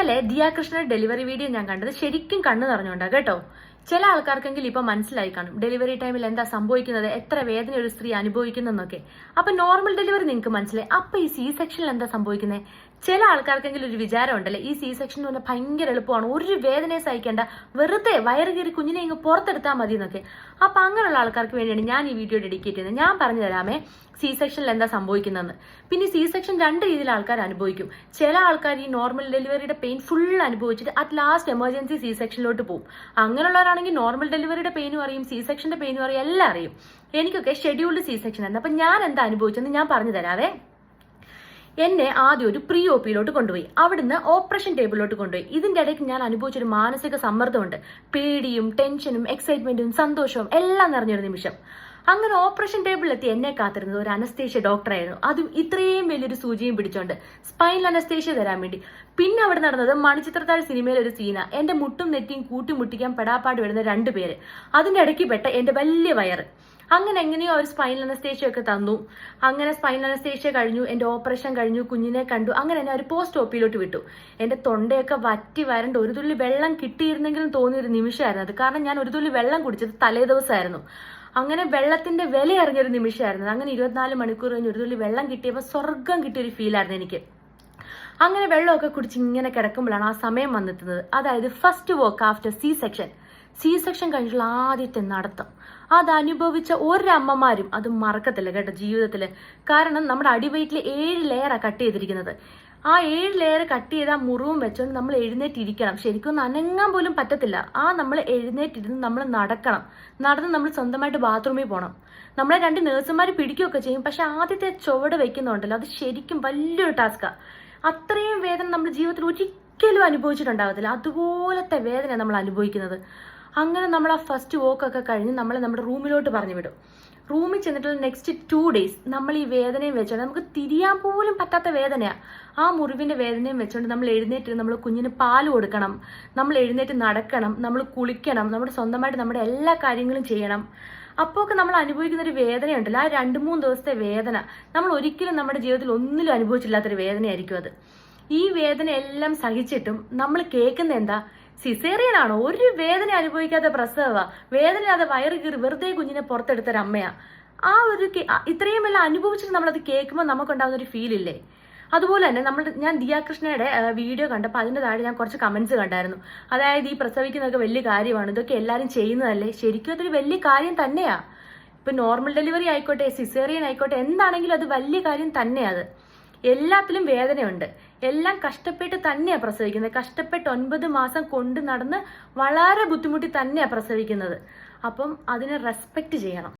ഇന്നലെ ദിയാകൃഷ്ണയുടെ delivery video ഞാൻ കണ്ടത് ശരിക്കും കണ്ണു നിറഞ്ഞുകൊണ്ടാ കേട്ടോ. ചില ആൾക്കാർക്കെങ്കിലും ഇപ്പൊ മനസ്സിലായി കാണും ഡെലിവറി ടൈമിൽ എന്താ സംഭവിക്കുന്നത്, എത്ര വേദന ഒരു സ്ത്രീ അനുഭവിക്കുന്നൊക്കെ. അപ്പൊ നോർമൽ ഡെലിവറി നിങ്ങൾക്ക് മനസ്സിലായി, അപ്പൊ ഈ സി സെക്ഷനിൽ എന്താ സംഭവിക്കുന്നത്? ചില ആൾക്കാർക്കെങ്കിലും ഒരു വിചാരം ഉണ്ടല്ലേ, ഈ സി സെക്ഷൻ എന്ന് പറഞ്ഞാൽ ഭയങ്കര എളുപ്പമാണ്, ഒരു വേദനയെ സഹിക്കേണ്ട, വെറുതെ വയറ് കയറി കുഞ്ഞിനെ ഇങ്ങ് പുറത്തെടുത്താൽ മതി എന്നൊക്കെ. അപ്പൊ അങ്ങനെയുള്ള ആൾക്കാർക്ക് വേണ്ടിയാണ് ഞാൻ ഈ വീഡിയോ ഡെഡിക്കേറ്റ് ചെയ്യുന്നത്. ഞാൻ പറഞ്ഞു തരാമേ സി സെക്ഷനിൽ എന്താ സംഭവിക്കുന്നതെന്ന്. പിന്നെ സി സെക്ഷൻ രണ്ട് രീതിയിൽ ആൾക്കാർ അനുഭവിക്കും. ചില ആൾക്കാർ ഈ നോർമൽ ഡെലിവറിയുടെ പെയിൻ ഫുൾ അനുഭവിച്ചിട്ട് അറ്റ് ലാസ്റ്റ് എമർജൻസി സി സെക്ഷനിലോട്ട് പോകും. അങ്ങനെയുള്ളവരാണെങ്കിൽ നോർമൽ ഡെലിവറിയുടെ പെയിനും അറിയും, സി സെക്ഷന്റെ പെയിനും അറിയും, എല്ലാം അറിയും. എനിക്കൊക്കെ ഷെഡ്യൂൾഡ് സി സെക്ഷൻ ആയിരുന്നു. അപ്പൊ ഞാൻ എന്താ അനുഭവിച്ചെന്ന് ഞാൻ പറഞ്ഞു തരാവേ. എന്നെ ആദ്യം ഒരു പ്രീ ഒ പിയിലോട്ട് കൊണ്ടുപോയി, അവിടുന്ന് ഓപ്പറേഷൻ ടേബിളിലോട്ട് കൊണ്ടുപോയി. ഇതിന്റെ ഇടയ്ക്ക് ഞാൻ അനുഭവിച്ചൊരു മാനസിക സമ്മർദ്ദമുണ്ട്. പേടിയും ടെൻഷനും എക്സൈറ്റ്മെന്റും സന്തോഷവും എല്ലാം നിറഞ്ഞൊരു നിമിഷം. അങ്ങനെ ഓപ്പറേഷൻ ടേബിളിലെത്തി എന്നെ കാത്തിരുന്നത് ഒരു അനസ്തേഷ്യ ഡോക്ടറായിരുന്നു. അതും ഇത്രയും വലിയൊരു സൂചിയും പിടിച്ചോണ്ട് സ്പൈനൽ അനസ്തേഷ്യ തരാൻ വേണ്ടി. പിന്നെ അവിടെ നടന്നത് മണിച്ചിത്രത്താഴ് സിനിമയിലെ ഒരു സീന. എന്റെ മുട്ടും നെറ്റിയും കൂട്ടിമുട്ടിക്കാൻ പെടാപ്പാട് വരുന്ന രണ്ടുപേര്, അതിന്റെ ഇടയ്ക്ക് പെട്ട എന്റെ വലിയ വയറ്. അങ്ങനെ എങ്ങനെയോ ഒരു സ്പൈനൽ അനസ്തേഷ്യ ഒക്കെ തന്നു. അങ്ങനെ സ്പൈനൽ അനസ്തേഷ്യ കഴിഞ്ഞു, എന്റെ ഓപ്പറേഷൻ കഴിഞ്ഞു, കുഞ്ഞിനെ കണ്ടു. അങ്ങനെ എന്നെ ഒരു പോസ്റ്റ് ഒപ്പിയിലോട്ട് വിട്ടു. എന്റെ തൊണ്ടയൊക്കെ വറ്റി വരണ്ട്, ഒരു തുള്ളി വെള്ളം കിട്ടിയിരുന്നെങ്കിലും തോന്നിയൊരു നിമിഷമായിരുന്നു അത്. കാരണം ഞാൻ ഒരു തുള്ളി വെള്ളം കുടിച്ചത് തലേ ദിവസമായിരുന്നു. അങ്ങനെ വെള്ളത്തിന്റെ വില അറിഞ്ഞൊരു നിമിഷമായിരുന്നു. അങ്ങനെ 24 മണിക്കൂർ കഴിഞ്ഞ് ഒരു തുള്ളി വെള്ളം കിട്ടിയപ്പോൾ സ്വർഗം കിട്ടിയൊരു ഫീലായിരുന്നു എനിക്ക്. അങ്ങനെ വെള്ളമൊക്കെ കുടിച്ച് ഇങ്ങനെ കിടക്കുമ്പോഴാണ് ആ സമയം വന്നെത്തുന്നത്. അതായത് first work after C section. C section കഴിഞ്ഞുള്ള ആദ്യത്തെ നടത്തം അത് അനുഭവിച്ച ഒരമ്മമാരും അത് മറക്കത്തില്ല കേട്ടോ ജീവിതത്തില്. കാരണം നമ്മുടെ അടിവയറ്റിൽ 7 ലെയറാണ് കട്ട് ചെയ്തിരിക്കുന്നത്. ആ 7 ലെയർ കട്ട് ചെയ്ത് ആ മുറിവും വെച്ചോണ്ട് നമ്മൾ എഴുന്നേറ്റിരിക്കണം. ശരിക്കും ഒന്ന് അനങ്ങാൻ പോലും പറ്റത്തില്ല. നമ്മൾ എഴുന്നേറ്റിരുന്ന് നമ്മൾ നടക്കണം. നടന്ന് നമ്മൾ സ്വന്തമായിട്ട് ബാത്റൂമിൽ പോകണം. നമ്മളെ 2 നേഴ്സുമാർ പിടിക്കുകയൊക്കെ ചെയ്യും. പക്ഷെ ആദ്യത്തെ ചുവട് വെക്കുന്നുണ്ടല്ലോ, അത് ശരിക്കും വലിയൊരു ടാസ്കാണ്. അത്രയും വേദന നമ്മുടെ ജീവിതത്തിൽ ഒരിക്കലും അനുഭവിച്ചിട്ടുണ്ടാവത്തില്ല. അതുപോലത്തെ വേദന നമ്മൾ അനുഭവിക്കുന്നത്. അങ്ങനെ നമ്മൾ ആ ഫസ്റ്റ് വോക്കൊക്കെ കഴിഞ്ഞ് നമ്മളെ നമ്മുടെ റൂമിലോട്ട് പറഞ്ഞു വിടും. റൂമിൽ ചെന്നിട്ടുള്ള നെക്സ്റ്റ് 2 ഡേയ്സ് നമ്മൾ ഈ വേദനയും വെച്ചോണ്ട്, നമുക്ക് തിരിയാൻ പോലും പറ്റാത്ത വേദനയാണ്. ആ മുറിവിന്റെ വേദനയും വെച്ചോണ്ട് നമ്മൾ എഴുന്നേറ്റ് നമ്മൾ കുഞ്ഞിന് പാല് കൊടുക്കണം, നമ്മൾ എഴുന്നേറ്റ് നടക്കണം, നമ്മൾ കുളിക്കണം, നമ്മുടെ സ്വന്തമായിട്ട് നമ്മുടെ എല്ലാ കാര്യങ്ങളും ചെയ്യണം. അപ്പോൾ ഒക്കെ നമ്മൾ അനുഭവിക്കുന്ന ഒരു വേദനയുണ്ടല്ലോ, ആ 2-3 ദിവസത്തെ വേദന നമ്മൾ ഒരിക്കലും നമ്മുടെ ജീവിതത്തിൽ ഒന്നിലും അനുഭവിച്ചില്ലാത്തൊരു വേദനയായിരിക്കും അത്. ഈ വേദന എല്ലാം സഹിച്ചിട്ടും നമ്മൾ കേൾക്കുന്ന എന്താ, സിസേറിയൻ ആണോ, ഒരു വേദന അനുഭവിക്കാത്ത പ്രസവ, വേദനയാതെ വയറ് കീറി വെറുതെ കുഞ്ഞിനെ പുറത്തെടുത്തൊരമ്മയാ. ആ ഒരു ഇത്രയും എല്ലാം അനുഭവിച്ചിട്ട് നമ്മളത് കേൾക്കുമ്പോൾ നമുക്കുണ്ടാകുന്ന ഒരു ഫീൽ ഇല്ലേ? അതുപോലെ തന്നെ ഞാൻ ദിയാകൃഷ്ണയുടെ വീഡിയോ കണ്ടപ്പോൾ അതിന്റെ താഴെ ഞാൻ കുറച്ച് കമന്റ്സ് കണ്ടായിരുന്നു. അതായത് ഈ പ്രസവിക്കുന്നതൊക്കെ വലിയ കാര്യമാണ്, ഇതൊക്കെ എല്ലാവരും ചെയ്യുന്നതല്ലേ? ശരിക്കും അതൊരു വലിയ കാര്യം തന്നെയാ. ഇപ്പൊ നോർമൽ ഡെലിവറി ആയിക്കോട്ടെ, സിസേറിയൻ ആയിക്കോട്ടെ, എന്താണെങ്കിലും അത് വലിയ കാര്യം തന്നെയാ. അത് എല്ലാത്തിലും വേദനയുണ്ട്. എല്ലാം കഷ്ടപ്പെട്ട് തന്നെയാണ് പ്രസവിക്കുന്നത്. കഷ്ടപ്പെട്ട് 9 മാസം കൊണ്ട് നടന്ന് വളരെ ബുദ്ധിമുട്ടി തന്നെയാണ് പ്രസവിക്കുന്നത്. അപ്പം അതിനെ റെസ്പെക്ട് ചെയ്യണം.